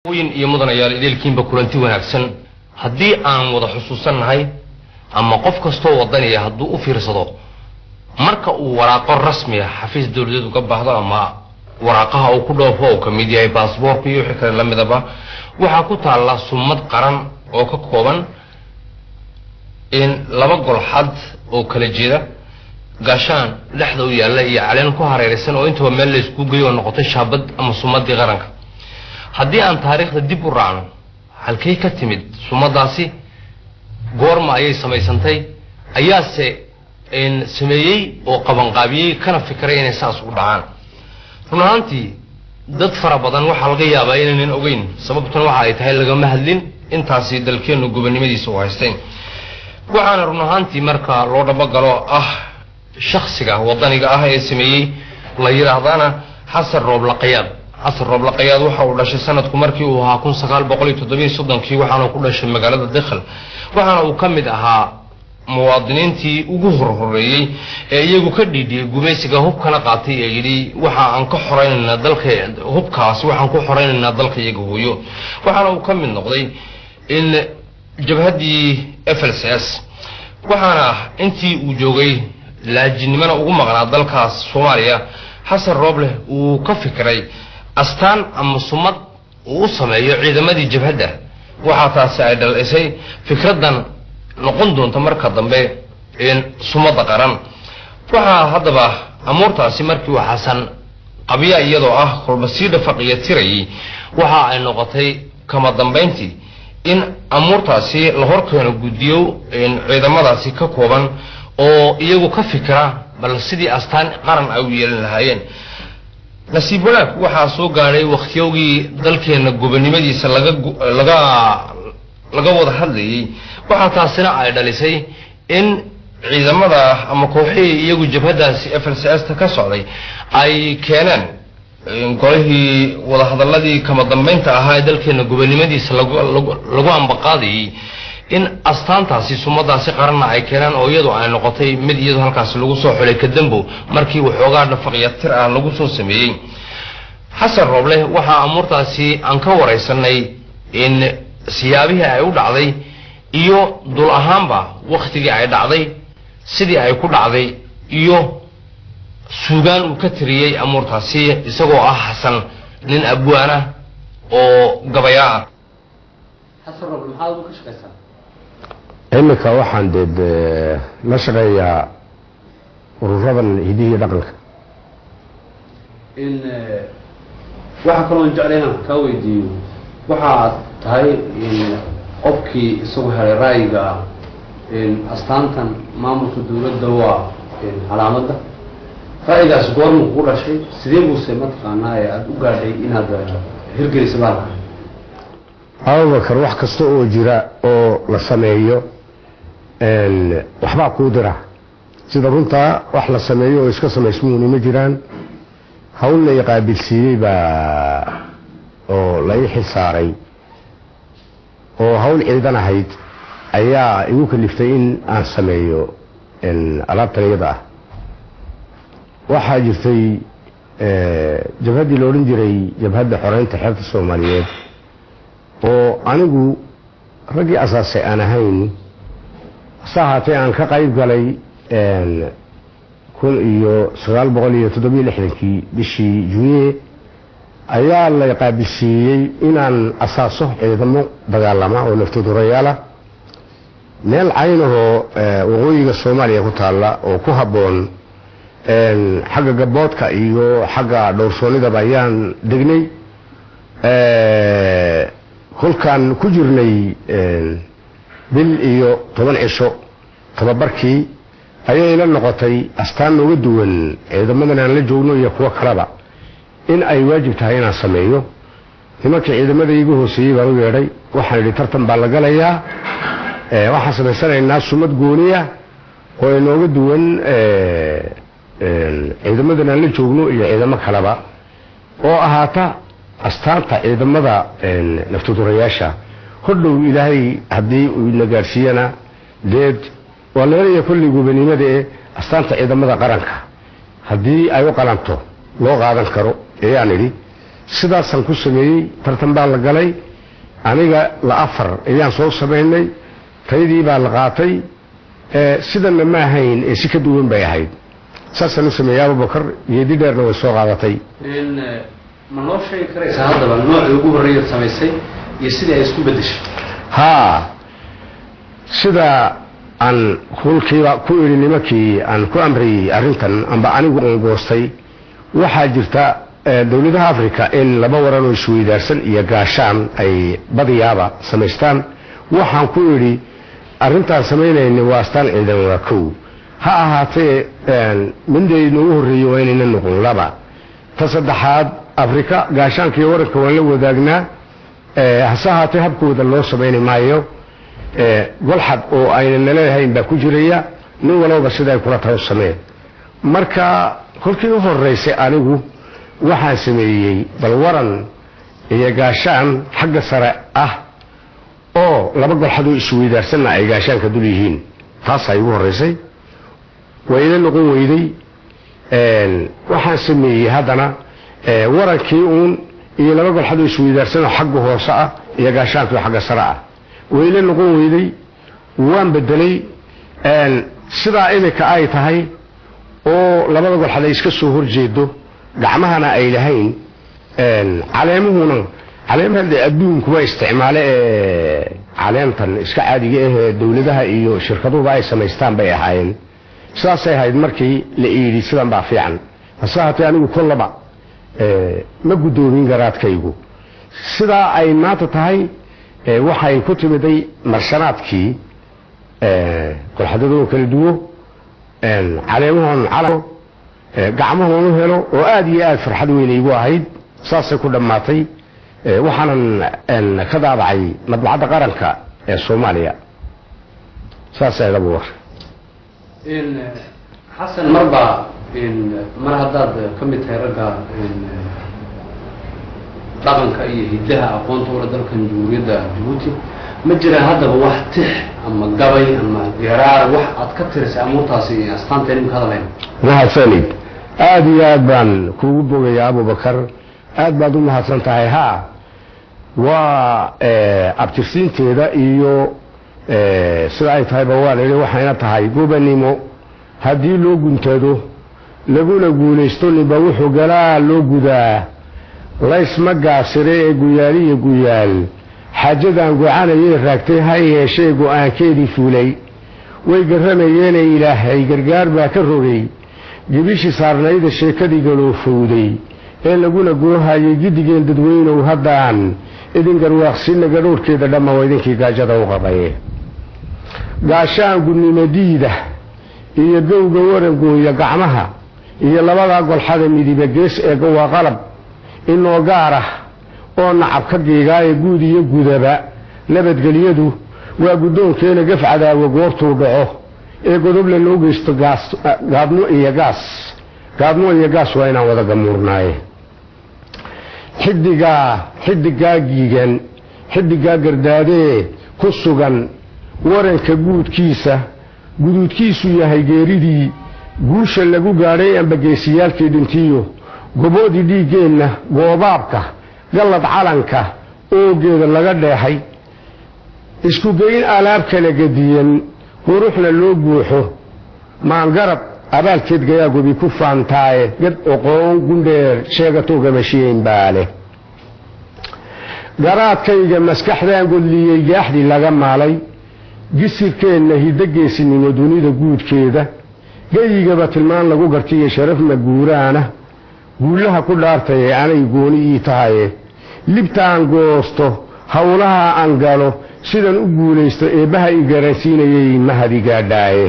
وين يمضنا يا ليلكين بكلنتي وناكسن هدي aan wada xusuusanahay ama qof kasto wadaniga haduu u fiirsado marka uu waraaqo rasmi ah xafiis dawladeed uga baahdo ama waraaqaha uu ku dhoofo oo kamid yahay baasaboorka iyo wixii kale la midaba waxa ku taala sumad qaran oo ka kooban in laba gol xad oo kala jeeda gaashaan dhaxda u yaala iyo caleen ku hareeraysan oo inta meel la isku geeyo noqotay shaabad ama sumadii qaranka haddii aan taariikhda dib u raacno halkay ka timid sumadaasi goorma ayay samaysantay ayaase in sameeyay oo qaban qaabiyay kana fikray inay saas u dhacaan runaantii dad fara badan waxa laga yaabaa inaan ogeyn sababtuna waxa ay tahay laga mahadlin intaasi dalkeenu gobonimadiisa u haysteen waxaana runaantii marka loo dhaba galo shakhsiga wadaniga ee sameeyay la yiraahdana xasan roob laqayaad حسن رب لقياد وحا ودشay sanadku markii uu ahaa 1937 waxaana ku dhashay magaalada Dakhil waxaana uu kamid ahaa muwaadiniintii ugu horreeyay ee iyagu ka dhidhiyay gumaysiga hubkana qaatay ee yiri waxa aan ka xoreynaa dalka hubkaas waxaan ku xoreynaa dalka iyaga hooyo waxaana uu kamid noqday in jabhadii FLCS waxaana intii uu joogay laajinimada ugu maqnaa dalkaas Soomaaliya حسن روبله وka fikray astaan ama sumad uu sameeyo ciidamadii jabhada waxa taas ay dhalisay fikradan noqon doonta marka dambe in sumada qaran waxa hadaba amuurtaasi markii uu xasan qabiya iyadoo qolbasiida faqiya tiray waxa ay noqotay kama dambeyntii in amuurtaasi la horkeeno gudiyo in ciidamadaasi ka kooban oo iyagu ka fikra bal sidii astaan qaran ay u yeelan lahaayeen nasiib wanaag waxa soo gaaray waqtiyowgii dalkeena gobonimadiisa laga wada hadlayay waxa taasina ay dhalisay in ciidamada ama kooxihii iyagu jabhadaasi FLCS ka socday ay keeneen golihii wada hadaladii kama dambeynta ahaa dalkeena gobonimadiisa lagu ambaqaaday in astaantaasi sumadaasi qaranna ay keenaan oo iyadu ay noqotay mid iyadu halkaas lagu soo xulay ka dambo markii waxoogaa dhafaqyatir lagu soo sameeyay xasan roble waxa amuurtaasi aan ka wareysanay in siyaabihi ay u dhacday iyo dul ahaanba waqtigii ay dhacday sidii ay ku dhacday iyo suugaan uu ka tiriyay amuurtaasi isagoo xasan nin abwaana oo gabaya xasan roble maxaa uu ka shaqeeyay imika waxaan dad la shaqeeyaa ururadan hidiyo dhaqanka in waxa kaloo jeclayna ka weydiiyo waxa tahay in qofkii isagu helay ra'yiga in astaantan maamulka dawladda waa in calaamada ra'yigaas goorma ku dhashay sidee buu mataqaanaa aad u gaadhay inaad hirgelisay baa Abubakar wax kasta oo jira oo la sameeyo waxba ku dira sida runta wax la sameeyo oo iska sameysmuun ma jiraan hawl la yaqaabilsiiyay oo la xisaaray oo hawl ciidan ahayd ayaa igu kaliftay in aan sameeyo alaabtayada waxa jirtay jabhadii loo oran jiray jabhada xoreynta xeebta Soomaaliyeed oo anigu ragii asaasay aan ahayn saacadii aan ka qayb galay 1967 bishii Juune ayaa la yaqaabilsiiyay inaan asaaso ciidamo dagaalama oo naftoodayaala meel aynaho waqooyiga Soomaaliya ku taala oo ku haboon xagga gaboodka iyo xagga dhowrsoonida bayaan degnay kulkan ku jirnay bil iyo 10 cisho tababarkii ayay la noqotay astaan uga duwan ciidamadan aan la joogno iyo kuwa kalaba in ay waajib tahay inaan sameeyo nimanka ciidamada igu hooseeyay baan u yeedhay waxaan idhi tartan baa la galayaa waxaan sameysanaynaa sumad gooniya oo inooga duwan ciidamadan aan la joogno iyo ciidamo kalaba oo ahaata astaanta ciidamada naftoodayaasha hodhow ilaahay hadii uu nagaarsiiyana deed walaaliya kulli gobonimada astaanta ciidamada qaranka hadii ay u qalanto loo qaadan karo ayaan idhi sidaasan ku sameeyey tartan baa la galay aniga la afar ayaan soo sameynay taydii baa la qaatay sidana ma ahayn si ka duwan bay ahayd saasan u sameeyay Abubakar geedi dheerna way soo qaadatay ma noo sheegi karaysaa haddaba nooca ugu horeeyay samaysay iyo sidii ay isku bedeshay sida aan kulkiiba ku iri nimankii aan ku amriyay arrintan amba anigu aan goostay waxaa jirta dawladaha Afrika in laba waran oo isweydaarsan iyo gaashaan ay badiyaaba samaystaan waxaan ku iri arrintan sameynayna waa astaan ciidan waa kow ha ahaatee mindaynu ugu horeeyay waa inayna noqon laba ta saddexaad Afrika gaashaankii waranka waa la wadaagnaa hase ahaatee habkooda loo sameyn maayo golxad oo ayna leeyahay baa ku jiraya nin walba sida kula taw sameey marka kolkii u horeysay anigu waxaan sameeyay bal waran iyo gaashaan xagga sare ah oo laba golxad oo isweydaarsan ay gaashaanka dul yihiin taas ay ugu horeysay wayna noqon weyday waxaan sameeyay haddana warankii iyo laba golxad oo isweydaarsan xagga hoose ah iyo gaashaanka xagga sare ah wayna noqon weyday waan bedelay sidaa imika ay tahay oo labada golxad ay iska soo horjeedo gacmahana ay lahayn caleemuhuna caleemaha adduunku waa isticmaale caleemtan iska caadiga ah dawladaha iyo shirkaduhu ay samaystaan bay ahaayeen sidaasay ahayd markii la iiri sidan baa fiican hasaatay anigu kollaba ma gudoomin garaadkaygu sidaa ay maanta tahay waxay ku timiday marshanaadkii golxadadu kala duwo caleemahan calamo gacmahoonu helo oo aad iyo aad farxad weyn igu ahayd saasay ku dhammaatay waxaanan ka daabacay madbacadda qaranka ee Soomaaliya saasay lagu war xasan marba mar haddaad ka mid tahay ragga dhaqanka iyo hidaha aqoonta wada dalkan Jamhuuriyadda Djibouti ma jira haddaba wax tix ama gabay ama yaraar wax aad ka tirisay amuurtaasi astaanteen ka hadlayn mahadsanid aad iyo aad baan kuugu bogayaa Abubakar aad baad u mahadsan tahay waa abtirsiinteeda iyo sida ay tahay bawaalay waxayna tahay gobanimo haddii loo guntado laguna guulaysto niba wuxuu galaa loo gudaa laysma gaasire ee guyaaliyo guyaal xaajadan go'aanayay raagtay hay yeeshee go'aankeedii fuulay way garamayeen ilaahay gargaar baa ka rogay gibishi saarnayda sheekadii galoofowday ee laguna goohayay gidigeen dadweynow haddaan idin garwaaqsina gadhoorkeeda dhamma idinkii gaajada u qabay gaashaan gudnimadiida iyo gowga warangooya gacmaha iyo labada golxada midiba gees ee waa qalab inoo gaar ah oo nacab ka geegaay guud iyo gudaba nabadgeliyadu waa gudoonkeena gaf cadaawo goortuu dhaco ee godoble loo geysto gaadmo iyo gaas waa inaan wada gamuurnaaye xidigaa giigan xidigaa gardaadee ku sugan waranka guduudkiisu yahay geeridii guusha lagu gaadhay amba geesiyaalkii dhintiyo goboodii dhiiggeenna goobaabka gallad calanka oogeeda laga dheexay isku geyn alaab kala gediyan quruxna loo buuxo maangarab abaalkeed gayaa gobi ku faantaaye gad oqoon gundheer sheegatoo gamashiyeyn baa leh garaadkayga maskaxdaan godliyey gaaxdii laga maalay gisirkeenna hiddageesinimo dunida guudkeeda gayigaba tilmaan lagu gartiyo sharafna guuraana guulaha ku dhaartaye anay gooni ii tahaye libtaan goosto howlaha aan galo sidan u guulaysto eebbaha i garansiinayay mahadi gaadhaaye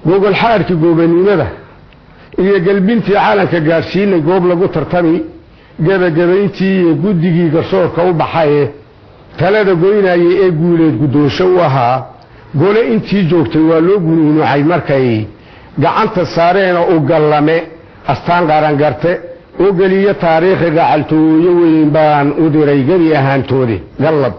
gogol xaarkii goobannimada iyo galbintii calanka gaadhsiinay goob lagu tartami gebagabayntii iyo guddigii garsoorka u baxaye talada goynayay ee guuleed guddoonsho u ahaa gole intii joogtay waa loo gunuunucay markay gacanta saareenoo u gallame astaan qarangarte oo geliyo taariikhi gacaltooyo weyn baan u diray gebi ahaantoodi gallad